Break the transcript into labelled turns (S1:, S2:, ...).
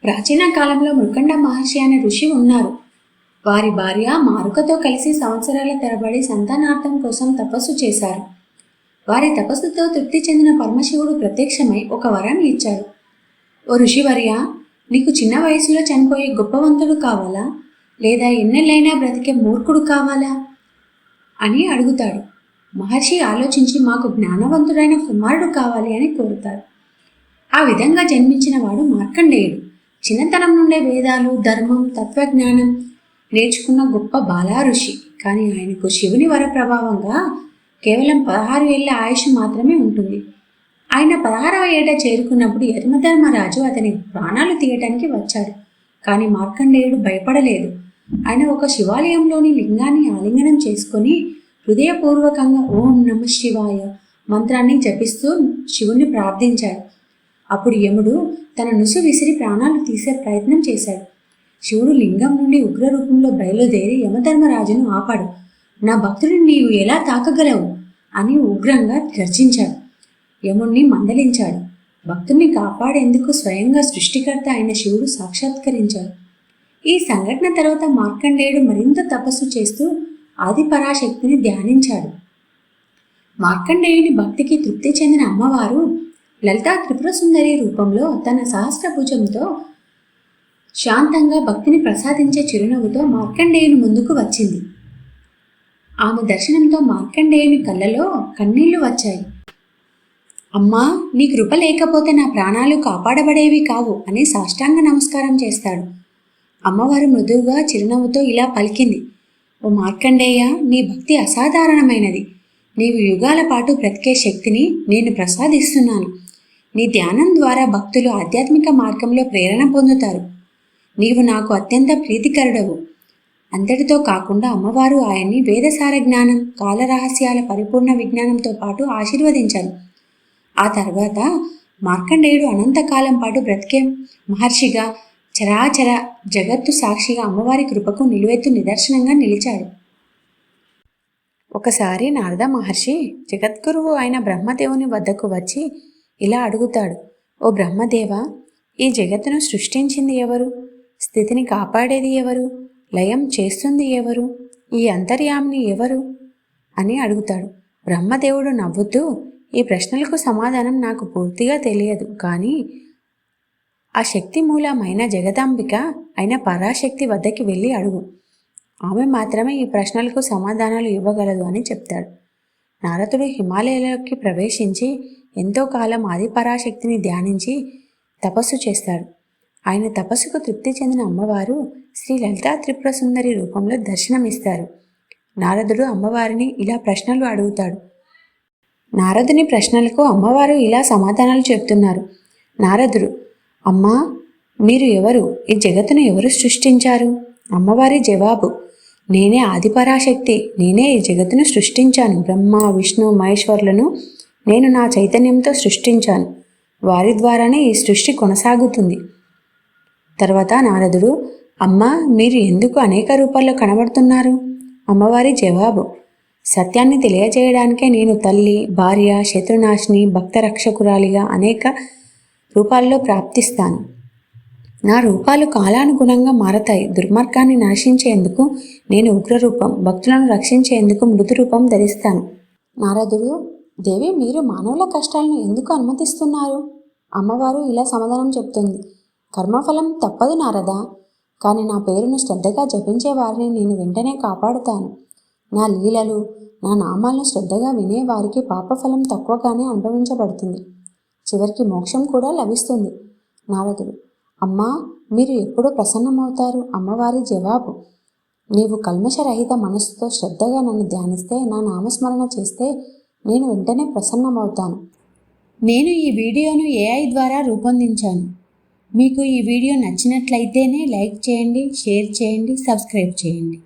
S1: ప్రాచీన కాలంలో మృకండ మహర్షి అనే ఋషి ఉన్నారు. వారి భార్య మారుకతో కలిసి సంవత్సరాల తరబడి సంతానార్థం కోసం తపస్సు చేశారు. వారి తపస్సుతో తృప్తి చెందిన పరమశివుడు ప్రత్యక్షమై ఒక వరం ఇచ్చాడు. ఓ ఋషివర్య, నీకు చిన్న వయసులో చనిపోయే గొప్పవంతుడు కావాలా, లేదా ఎన్నెళ్ళైనా బ్రతికే మూర్ఖుడు కావాలా అని అడుగుతాడు. మహర్షి ఆలోచించి మాకు జ్ఞానవంతుడైన కుమారుడు కావాలి అని కోరుతారు. ఆ విధంగా జన్మించిన వాడు మార్కండేయుడు. చిన్నతనం నుండే వేదాలు, ధర్మం, తత్వజ్ఞానం నేర్చుకున్న గొప్ప బాలా ఋషి. కానీ ఆయనకు శివుని వర ప్రభావంగా కేవలం 16 ఏళ్ల ఆయుష్ మాత్రమే ఉంటుంది. ఆయన 16వ ఏట చేరుకున్నప్పుడు యమధర్మరాజు అతని ప్రాణాలు తీయటానికి వచ్చాడు. కానీ మార్కండేయుడు భయపడలేదు. ఆయన ఒక శివాలయంలోని లింగాన్ని ఆలింగనం చేసుకొని హృదయపూర్వకంగా ఓం నమ శివాయ మంత్రాన్ని జపిస్తూ శివుణ్ణి ప్రార్థించాడు. అప్పుడు యముడు తన నుసు విసిరి ప్రాణాలు తీసే ప్రయత్నం చేశాడు. శివుడు లింగం నుండి ఉగ్రరూపంలో బయలుదేరి యమధర్మరాజును ఆపాడు. నా భక్తుడిని నీవు ఎలా తాకగలవు అని ఉగ్రంగా గర్జించాడు. యముణ్ణి మందలించాడు. భక్తుడిని కాపాడేందుకు స్వయంగా సృష్టికర్త అయిన శివుడు సాక్షాత్కరించాడు. ఈ సంఘటన తర్వాత మార్కండేయుడు మరింత తపస్సు చేస్తూ ఆది పరాశక్తిని ధ్యానించాడు. మార్కండేయుని భక్తికి తృప్తి చెందిన అమ్మవారు లలితా త్రిపుర సుందరి రూపంలో తన సహస్రభుజంతో శాంతంగా భక్తిని ప్రసాదించే చిరునవ్వుతో మార్కండేయుని ముందుకు వచ్చింది. ఆమె దర్శనంతో మార్కండేయుని కళ్ళలో కన్నీళ్లు వచ్చాయి. అమ్మా, నీ కృప లేకపోతే నా ప్రాణాలు కాపాడబడేవి కావు అని సాష్టాంగ నమస్కారం చేస్తాడు. అమ్మవారు మృదువుగా చిరునవ్వుతో ఇలా పలికింది. ఓ మార్కండేయ, నీ భక్తి అసాధారణమైనది. నీవు యుగాల పాటు బ్రతికే శక్తిని నేను ప్రసాదిస్తున్నాను. నీ ధ్యానం ద్వారా భక్తులు ఆధ్యాత్మిక మార్గంలో ప్రేరణ పొందుతారు. నీవు నాకు అత్యంత ప్రీతికరుడవు. అంతటితో కాకుండా అమ్మవారు ఆయన్ని వేదసార జ్ఞానం, కాలరహస్యాల పరిపూర్ణ విజ్ఞానంతో పాటు ఆశీర్వదించారు. ఆ తర్వాత మార్కండేయుడు అనంతకాలం పాటు బ్రతికే మహర్షిగా, చరాచర జగత్తు సాక్షిగా అమ్మవారి కృపకు నిలువెత్తు నిదర్శనంగా నిలిచాడు. ఒకసారి నారద మహర్షి జగద్గురువు అయిన బ్రహ్మదేవుని వద్దకు వచ్చి ఇలా అడుగుతాడు. ఓ బ్రహ్మదేవ, ఈ జగత్తును సృష్టించింది ఎవరు? స్థితిని కాపాడేది ఎవరు? లయం చేస్తుంది ఎవరు? ఈ అంతర్యామిని ఎవరు అని అడుగుతాడు. బ్రహ్మదేవుడు నవ్వుతూ, ఈ ప్రశ్నలకు సమాధానం నాకు పూర్తిగా తెలియదు, కానీ ఆ శక్తి మూలమైన జగదాంబిక అయిన పరాశక్తి వద్దకి వెళ్ళి అడుగు. ఆమె మాత్రమే ఈ ప్రశ్నలకు సమాధానాలు ఇవ్వగలదు అని చెప్తాడు. నారదుడు హిమాలయాలలోకి ప్రవేశించి ఎంతో కాలం ఆది పరాశక్తిని ధ్యానించి తపస్సు చేస్తాడు. ఆయన తపస్సుకు తృప్తి చెందిన అమ్మవారు శ్రీ లలితా త్రిపుర సుందరి రూపంలో దర్శనమిస్తారు. నారదుడు అమ్మవారిని ఇలా ప్రశ్నలు అడుగుతాడు. నారదుని ప్రశ్నలకు అమ్మవారు ఇలా సమాధానాలు చెప్తున్నారు. నారదుడు, అమ్మా, మీరు ఎవరు? ఈ జగత్తును ఎవరు సృష్టించారు? అమ్మవారి జవాబు, నేనే ఆదిపరాశక్తి. నేనే ఈ జగత్తును సృష్టించాను. బ్రహ్మ, విష్ణు, మహేశ్వరులను నేను నా చైతన్యంతో సృష్టించాను. వారి ద్వారానే ఈ సృష్టి కొనసాగుతుంది. తర్వాత నారదుడు, అమ్మా, మీరు ఎందుకు అనేక రూపాల్లో కనబడుతున్నారు? అమ్మవారి జవాబు, సత్యాన్ని తెలియజేయడానికే నేను తల్లి, భార్య, శత్రునాశిని, భక్త రక్షకురాలిగా అనేక రూపాల్లో ప్రాప్తిస్తాను. నా రూపాలు కాలానుగుణంగా మారతాయి. దుర్మార్గాన్ని నాశించేందుకు నేను ఉగ్రరూపం, భక్తులను రక్షించేందుకు మృదు రూపం ధరిస్తాను. నారదుడు, దేవి, మీరు మానవుల కష్టాలను ఎందుకు అనుమతిస్తున్నారు? అమ్మవారు ఇలా సమాధానం చెప్తుంది. కర్మఫలం తప్పదు నారదా, కానీ నా పేరును శ్రద్ధగా జపించే వారిని నేను వెంటనే కాపాడుతాను. నా లీలలు, నా నామాలను శ్రద్ధగా వినే వారికి పాపఫలం తక్కువగానే అనుభవించబడుతుంది. చివరికి మోక్షం కూడా లభిస్తుంది. నారదుడు, అమ్మా, మీరు ఎప్పుడు ప్రసన్నమవుతారు? అమ్మవారి జవాబు, నీవు కల్మషరహిత మనస్సుతో శ్రద్ధగా నన్ను ధ్యానిస్తే, నా నామస్మరణ చేస్తే నేను వెంటనే ప్రసన్నమవుతాను. నేను ఈ వీడియోను AI ద్వారా రూపొందించాను. మీకు ఈ వీడియో నచ్చినట్లయితేనే లైక్ చేయండి, షేర్ చేయండి, సబ్స్క్రైబ్ చేయండి.